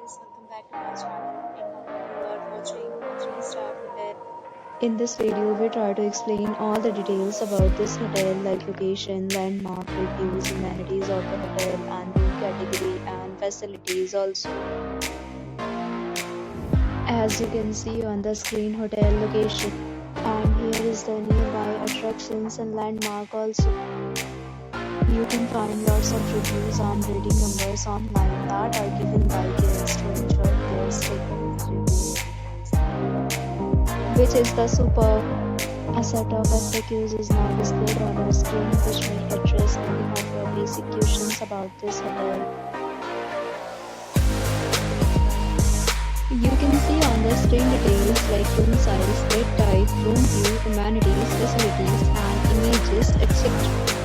guys, welcome back to my channel and now you are watching 3-star hotel. In this video, we try to explain all the details about this hotel like location, landmark, reviews, amenities of the hotel and room category and facilities also. As you can see on the screen, hotel location, and here is the nearby attractions and landmark also. You can find lots of reviews and rating numbers online that are given by guests to enjoy their stay. Which is the superb. A set of FAQs is now displayed on your screen which may address any of your basic questions about this hotel. You can see on the screen details like room size, bed type, room view, amenities, facilities and images, etc.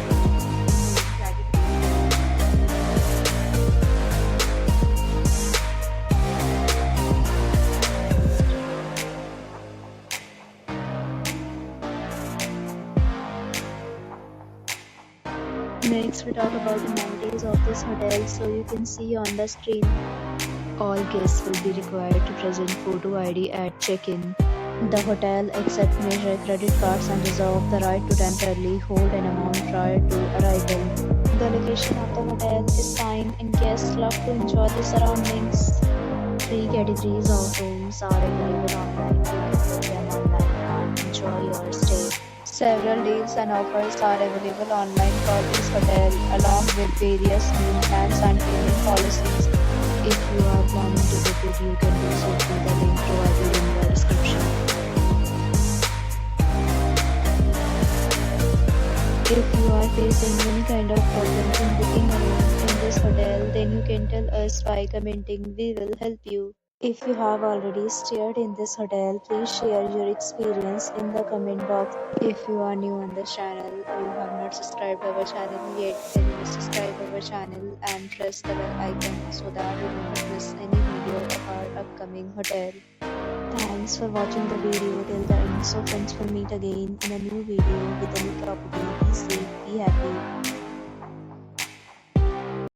Next, we talk about the amenities of this hotel. So you can see on the screen, all guests will be required to present photo ID at check-in. The hotel accepts major credit cards and reserves the right to temporarily hold an amount prior to arrival. The location of the hotel is fine and guests love to enjoy the surroundings. 3 categories of rooms are available online. You can book them online and enjoy your stay. Several deals and offers are available online for this hotel along with various meal plans and payment policies. If you are planning to book it, you can do so through the link provided in the description. If you are facing any kind of problem in booking a room in this hotel, then you can tell us by commenting. We will help you. If you have already stayed in this hotel, please share your experience in the comment box. If you are new on this channel or you have not subscribed our channel yet, then you subscribe our channel and press the bell icon so that you do not miss any video of our upcoming hotel. Thanks for watching the video till the end. So friends, will meet again in a new video with a new property. Be safe, be happy.